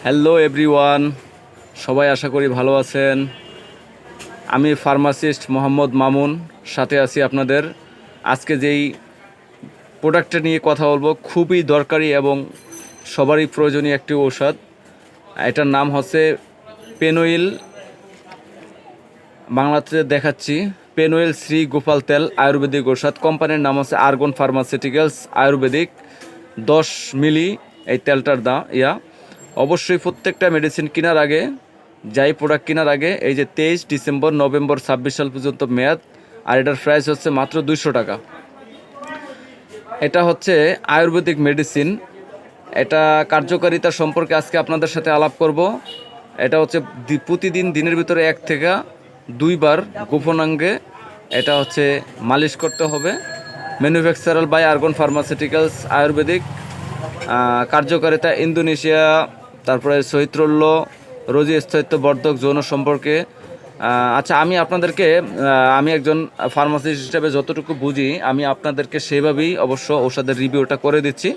Hello everyone, সবাই আশা করি ভালো আছেন। আমি ফার্মাসিস্ট মোহাম্মদ মামুন, সাথে আছি আপনাদের। আজকে যেই প্রোডাক্টটা নিয়ে কথা বলবো খুবই দরকারি এবং সবারই প্রয়োজনীয় একটি ঔষধ। এটার নাম হচ্ছে পেনওয়েল। বাংলাতে দেখাচ্ছি পেনওয়েল শ্রী গোপাল তেল আয়ুর্বেদিক ঔষধ। কোম্পানির নাম হচ্ছে আর্গন ফার্মাসিউটিক্যালস আয়ুর্বেদিক। 10 মিলি এই তেলটার দাম অবশ্যই প্রত্যেকটা মেডিসিন কেনার আগে, যাই প্রোডাক্ট কেনার আগে, এই যে 23 ডিসেম্বর নভেম্বর 26 সাল পর্যন্ত মেয়াদ, আর এটার প্রাইস হচ্ছে মাত্র 200 টাকা। এটা হচ্ছে আয়ুর্বেদিক মেডিসিন। এটা কার্যকারিতা সম্পর্কে আজকে আপনাদের সাথে আলাপ করব। এটা হচ্ছে প্রতিদিন দিনের ভিতরে 1 থেকে 2 বার গোপনাঙ্গে এটা হচ্ছে মালিশ করতে হবে। Manufacturer by Argon pharmaceuticals ayurvedic. কার্যকারিতা ইন্দোনেশিয়া, তারপরে চৈত্রল্য, রোজি স্থায়িত্ব বর্ধক, যৌন সম্পর্কে। আচ্ছা, আমি একজন ফার্মাসিস্ট হিসেবে যতটুকু বুঝি আমি আপনাদেরকে সেভাবেই অবশ্য ঔষধের রিভিউটা করে দিচ্ছি।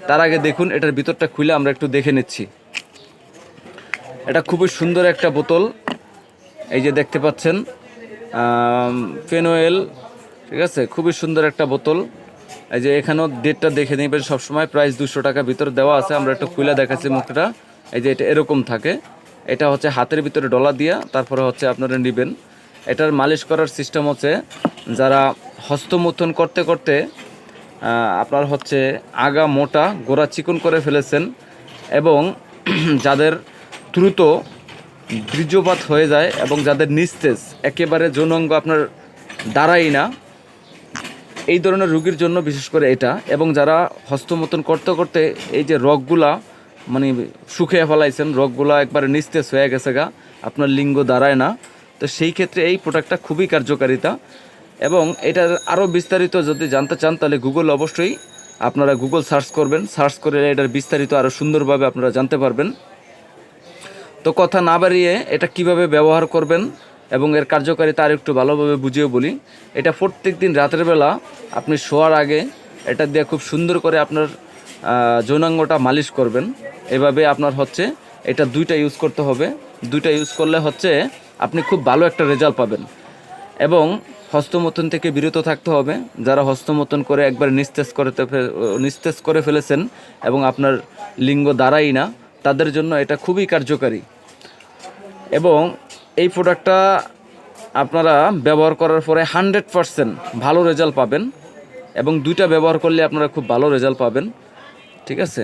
তার আগে দেখুন এটার ভিতরটা খুলে আমরা একটু দেখে নিচ্ছি। এটা খুবই সুন্দর একটা বোতল, এই যে দেখতে পাচ্ছেন পেনওয়েল, ঠিক আছে, খুবই সুন্দর একটা বোতল। এই যে এখানেও ডেটটা দেখে নেবেন সবসময়, প্রাইস 200 টাকা ভিতর দেওয়া আছে। আমরা একটু খুলে দেখাচ্ছি মুখটা। এই যে এটা এরকম থাকে, এটা হচ্ছে হাতের ভিতরে ডলা দিয়া তারপরে হচ্ছে আপনারা নেবেন। এটার মালিশ করার সিস্টেম হচ্ছে, যারা হস্তমৈথুন করতে করতে আপনার হচ্ছে আগা মোটা গোড়া চিকন করে ফেলেছেন এবং যাদের দ্রুত বীর্যপাত হয়ে যায় এবং যাদের নিস্তেজ একেবারে যৌনাঙ্গ আপনার দাঁড়াই না, এই ধরনের রোগীর জন্য বিশেষ করে এটা। এবং যারা হস্তমৈথুন করতে করতে এই যে রগগুলা মানে শুকিয়ে ফেলাইছেন, রগগুলা একবারে নিস্তেজ হয়ে গেছে গা, আপনার লিঙ্গ দাঁড়ায় না, তো সেই ক্ষেত্রে এই প্রোডাক্টটা খুবই কার্যকারিতা। এবং এটার আরও বিস্তারিত যদি জানতে চান তাহলে অবশ্যই আপনারা গুগল সার্চ করবেন, সার্চ করে এটার বিস্তারিত আরও সুন্দরভাবে আপনারা জানতে পারবেন। তো কথা না বাড়িয়ে এটা কিভাবে ব্যবহার করবেন এবং এর কার্যকারিতা আর একটু ভালোভাবে বুঝিয়ে বলি। এটা প্রত্যেক দিন রাতের বেলা আপনি শোয়ার আগে এটা দিয়ে খুব সুন্দর করে আপনার যৌনাঙ্গটা মালিশ করবেন। এভাবে আপনার হচ্ছে এটা 2টা ইউজ করতে হবে। 2টা ইউজ করলে হচ্ছে আপনি খুব ভালো একটা রেজাল্ট পাবেন। এবং হস্তমৈথুন থেকে বিরত থাকতে হবে। যারা হস্তমৈথুন করে একবার নিস্তেজ করে ফেলেছেন এবং আপনার লিঙ্গ দাঁড়াই না, তাদের জন্য এটা খুবই কার্যকারী। এবং এই প্রোডাক্টটা আপনারা ব্যবহার করার পরে 100% ভালো রেজাল্ট পাবেন এবং 2টা ব্যবহার করলে আপনারা খুব ভালো রেজাল্ট পাবেন, ঠিক আছে।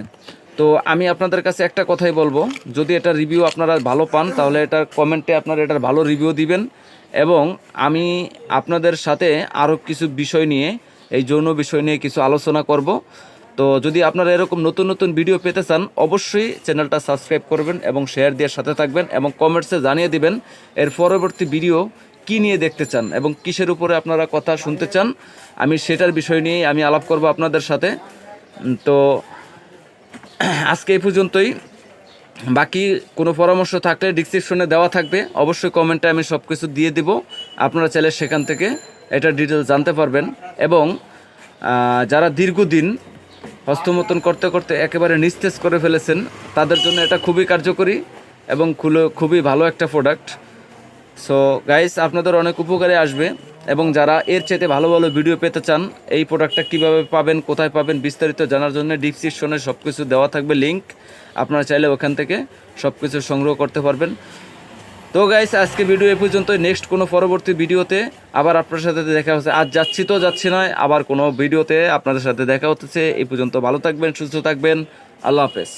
তো আমি আপনাদের কাছে একটা কথাই বলবো, যদি এটা রিভিউ আপনারা ভালো পান তাহলে এটার কমেন্টে আপনারা এটার ভালো রিভিউ দিবেন। এবং আমি আপনাদের সাথে আরও কিছু বিষয় নিয়ে, এই যৌন বিষয় নিয়ে কিছু আলোচনা করব। তো যদি আপনারা এরকম নতুন নতুন ভিডিও পেতে চান অবশ্যই চ্যানেলটা সাবস্ক্রাইব করবেন এবং শেয়ার দিয়ে সাথে থাকবেন এবং কমেন্টসে জানিয়ে দিবেন এর পরবর্তী ভিডিও কী নিয়ে দেখতে চান এবং কিসের উপরে আপনারা কথা শুনতে চান। আমি সেটার বিষয় নিয়েই আমি আলাপ করব আপনাদের সাথে। তো আজকে এই পর্যন্তই। বাকি কোনো পরামর্শ থাকলে ডিসক্রিপশনে দেওয়া থাকবে, অবশ্যই কমেন্টে আমি সব কিছু দিয়ে দেব। আপনারা চাইলে সেখান থেকে এটা ডিটেলস জানতে পারবেন। এবং যারা দীর্ঘদিন হস্তমৈথুন করতে করতে একেবারে নিস্তেজ করে ফেলেছেন তাদের জন্য এটা খুবই কার্যকরী এবং খুবই ভালো একটা প্রোডাক্ট। সো গাইস, আপনাদের অনেক উপকারে আসবে। এবং যারা এর চাইতে ভালো ভালো ভিডিও পেতে চান, এই প্রোডাক্টটা কীভাবে পাবেন, কোথায় পাবেন, বিস্তারিত জানার জন্য ডিসক্রিপশনে সব কিছু দেওয়া থাকবে লিঙ্ক, আপনারা চাইলে ওখান থেকে সব কিছু সংগ্রহ করতে পারবেন। তো গাইস, আজকে ভিডিও এ পর্যন্ত। নেক্সট কোনো পরবর্তী ভিডিওতে আবার আপনার সাথে দেখা হচ্ছে। আজ যাচ্ছি নয়, আবার কোনো ভিডিওতে আপনাদের সাথে দেখা হচ্ছে। এই পর্যন্ত ভালো থাকবেন, সুস্থ থাকবেন। আল্লাহ হাফেজ।